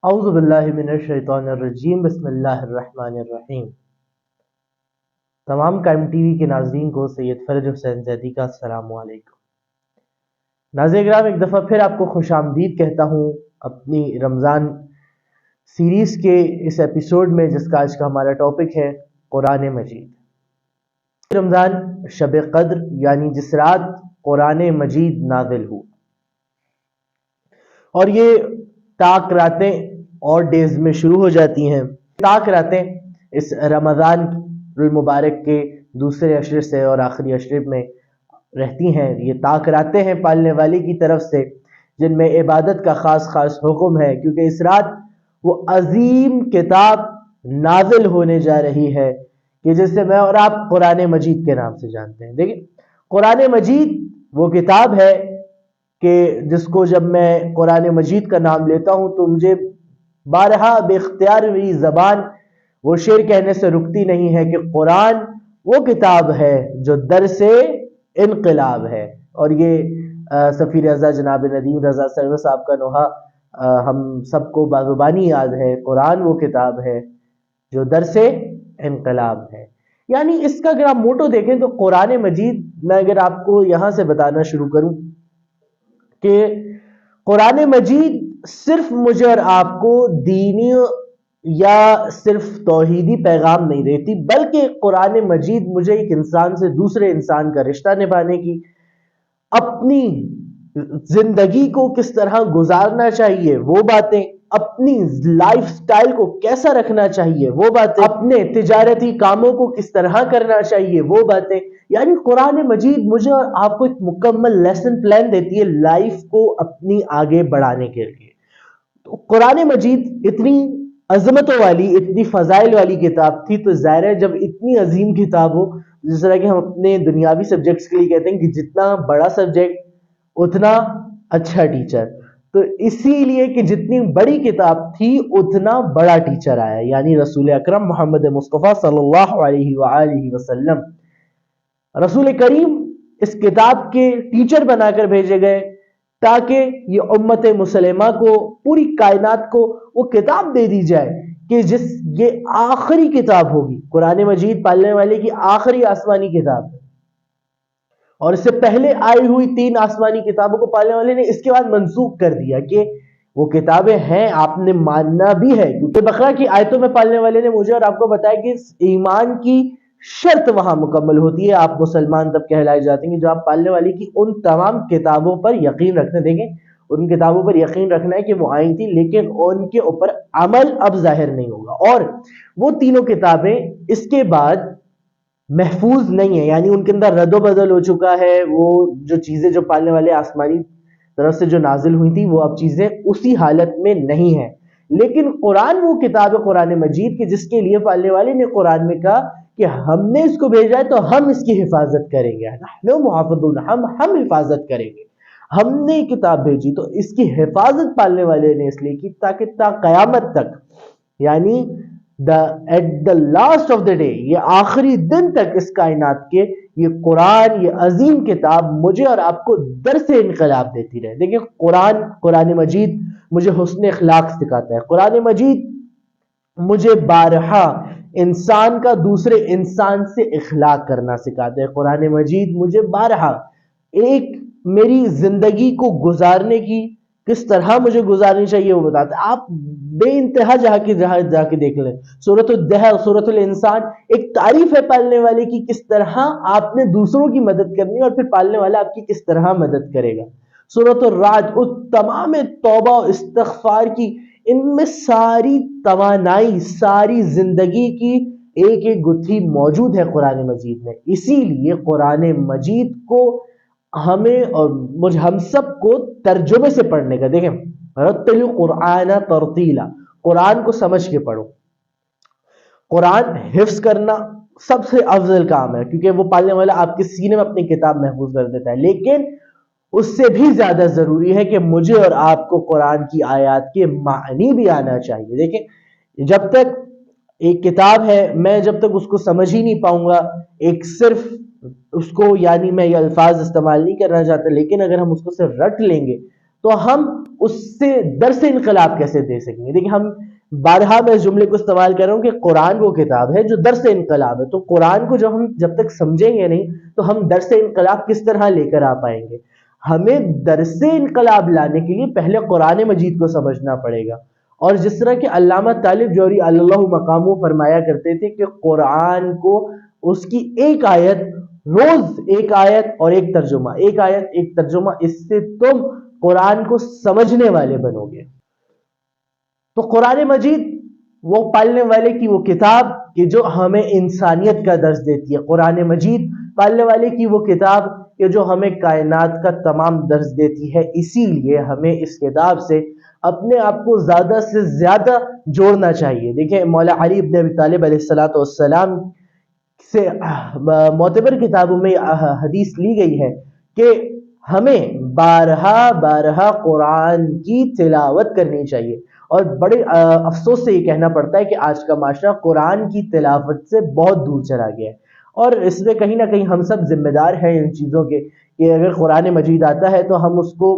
اعوذ باللہ من الشیطان الرجیم بسم اللہ الرحمن الرحیم۔ تمام قائم ٹی وی کے ناظرین کو سید فرج حسین زیدی کا السلام علیکم۔ ناظرین کرام، ایک دفعہ پھر آپ کو خوش آمدید کہتا ہوں اپنی رمضان سیریز کے اس ایپیسوڈ میں، جس کا آج کا ہمارا ٹاپک ہے قرآن مجید۔ رمضان شب قدر یعنی جس رات قرآن مجید نازل ہوا، اور یہ طاق راتیں اور ڈیز میں شروع ہو جاتی ہیں۔ طاق راتیں اس رمضان المبارک کے دوسرے عشرے سے اور آخری عشرے میں رہتی ہیں۔ یہ طاق راتیں ہیں پالنے والے کی طرف سے، جن میں عبادت کا خاص حکم ہے، کیونکہ اس رات وہ عظیم کتاب نازل ہونے جا رہی ہے کہ جسے میں اور آپ قرآن مجید کے نام سے جانتے ہیں۔ دیکھیں، قرآن مجید وہ کتاب ہے کہ جس کو جب میں قرآن مجید کا نام لیتا ہوں تو مجھے بارہا بے اختیار میری زبان وہ شعر کہنے سے رکتی نہیں ہے کہ قرآن وہ کتاب ہے جو درس انقلاب ہے۔ اور یہ سفیر رضا جناب ندیم رضا سرور صاحب کا نوحہ ہم سب کو بازوبانی یاد ہے۔ قرآن وہ کتاب ہے جو درس انقلاب ہے، یعنی اس کا اگر آپ موٹو دیکھیں تو قرآن مجید، میں اگر آپ کو یہاں سے بتانا شروع کروں کہ قرآن مجید صرف مجھے اور آپ کو دینی یا صرف توحیدی پیغام نہیں دیتی، بلکہ قرآن مجید مجھے ایک انسان سے دوسرے انسان کا رشتہ نبھانے کی، اپنی زندگی کو کس طرح گزارنا چاہیے وہ باتیں، اپنی لائف سٹائل کو کیسا رکھنا چاہیے وہ باتیں، اپنے تجارتی کاموں کو کس طرح کرنا چاہیے وہ باتیں، یعنی قرآن مجید مجھے اور آپ کو ایک مکمل لیسن پلان دیتی ہے لائف کو اپنی آگے بڑھانے کے لیے۔ تو قرآن مجید اتنی عظمتوں والی، اتنی فضائل والی کتاب تھی، تو ظاہر ہے جب اتنی عظیم کتاب ہو، جس طرح کہ ہم اپنے دنیاوی سبجیکٹس کے لیے کہتے ہیں کہ جتنا بڑا سبجیکٹ اتنا اچھا ٹیچر، تو اسی لیے کہ جتنی بڑی کتاب تھی اتنا بڑا ٹیچر آیا، یعنی رسول اکرم محمد مصطفیٰ صلی اللہ علیہ وآلہ وسلم۔ رسول کریم اس کتاب کے ٹیچر بنا کر بھیجے گئے تاکہ یہ امت مسلمہ کو، پوری کائنات کو وہ کتاب دے دی جائے کہ یہ آخری کتاب ہوگی۔ قرآن مجید پالنے والے کی آخری آسمانی کتاب ہے، اور اس سے پہلے آئی ہوئی 3 آسمانی کتابوں کو پالنے والے نے اس کے بعد منسوخ کر دیا کہ وہ کتابیں ہیں، آپ نے ماننا بھی ہے، کیونکہ بقرہ کی آیتوں میں پالنے والے نے مجھے اور آپ کو بتایا کہ ایمان کی شرط وہاں مکمل ہوتی ہے۔ آپ مسلمان تب کہلائے جاتے ہیں کہ جو آپ پالنے والی کی ان تمام کتابوں پر یقین رکھتے ہیں۔ دیکھیں، ان کتابوں پر یقین رکھنا ہے کہ وہ آئی تھی، لیکن ان کے اوپر عمل اب ظاہر نہیں ہوگا، اور وہ تینوں کتابیں اس کے بعد محفوظ نہیں ہیں، یعنی ان کے اندر رد و بدل ہو چکا ہے۔ وہ جو چیزیں جو پالنے والے آسمانی طرف سے جو نازل ہوئی تھی، وہ اب چیزیں اسی حالت میں نہیں ہیں۔ لیکن قرآن وہ کتاب ہے، قرآن مجید، کہ جس کے لیے پالنے والے نے قرآن میں کہا کہ ہم نے اس کو بھیجا ہے تو ہم اس کی حفاظت کریں گے، نحن محافظون، ہم حفاظت کریں گے۔ ہم نے کتاب بھیجی تو اس کی حفاظت پالنے والے نے اس لیے کی تاکہ تا قیامت تک، یعنی at the last of the day, یہ آخری دن تک اس کائنات کے یہ قرآن، یہ عظیم کتاب مجھے اور آپ کو درس انقلاب دیتی رہے۔ دیکھیں، قرآن مجید مجھے حسن اخلاق سکھاتا ہے، قرآن مجید مجھے بارہا انسان کا دوسرے انسان سے اخلاق کرنا سکھاتا ہے، قرآن مجید مجھے بارہا ایک میری زندگی کو گزارنے کی کس طرح مجھے گزارنی چاہیے وہ بتاتا ہے۔ آپ بے انتہا جا کے دیکھ لیں، سورۃ الدہر، سورۃ الانسان، ایک تعریف ہے پالنے والے کی، کس طرح آپ نے دوسروں کی مدد کرنی اور پھر پالنے والا آپ کی کس طرح مدد کرے گا۔ سورۃ الرعد، اس تمام توبہ و استغفار کی، ان میں ساری توانائی، ساری زندگی کی ایک ایک گتھی موجود ہے قرآن مجید میں۔ اسی لیے قرآن مجید کو ہمیں اور ہم سب کو ترجمے سے پڑھنے کا، دیکھیں، رتل قرآن ترتیلا، قرآن کو سمجھ کے پڑھو۔ قرآن حفظ کرنا سب سے افضل کام ہے، کیونکہ وہ پالنے والا آپ کے سینے میں اپنی کتاب محفوظ کر دیتا ہے، لیکن اس سے بھی زیادہ ضروری ہے کہ مجھے اور آپ کو قرآن کی آیات کے معنی بھی آنا چاہیے۔ دیکھیں، جب تک ایک کتاب ہے، میں جب تک اس کو سمجھ ہی نہیں پاؤں گا، ایک صرف اس کو، یعنی میں یہ الفاظ استعمال نہیں کرنا چاہتا، لیکن اگر ہم اس کو صرف رٹ لیں گے تو ہم اس سے درس انقلاب کیسے دے سکیں گے؟ دیکھیں ہم بارہا میں اس جملے کو استعمال کر رہا ہوں کہ قرآن وہ کتاب ہے جو درس انقلاب ہے، تو قرآن کو جب تک سمجھیں گے نہیں تو ہم درس انقلاب کس طرح لے کر آ پائیں گے؟ ہمیں درس انقلاب لانے کے لیے پہلے قرآن مجید کو سمجھنا پڑے گا، اور جس طرح کہ علامہ طالب جوہری اللہ مقامہ فرمایا کرتے تھے کہ قرآن کو اس کی ایک آیت، روز ایک آیت اور ایک ترجمہ، ایک آیت ایک ترجمہ، اس سے تم قرآن کو سمجھنے والے بنو گے۔ تو قرآن مجید وہ پالنے والے کی وہ کتاب کہ جو ہمیں انسانیت کا درس دیتی ہے، قرآن مجید پالنے والے کی وہ کتاب کہ جو ہمیں کائنات کا تمام درس دیتی ہے۔ اسی لیے ہمیں اس کتاب سے اپنے آپ کو زیادہ سے زیادہ جوڑنا چاہیے۔ دیکھیں مولا علی بن ابی طالب علیہ السلام سے معتبر کتابوں میں حدیث لی گئی ہے کہ ہمیں بارہا قرآن کی تلاوت کرنی چاہیے، اور بڑے افسوس سے یہ کہنا پڑتا ہے کہ آج کا معاشرہ قرآن کی تلاوت سے بہت دور چلا گیا ہے، اور اس میں کہیں نہ کہیں ہم سب ذمہ دار ہیں ان چیزوں کے کہ اگر قرآن مجید آتا ہے تو ہم اس کو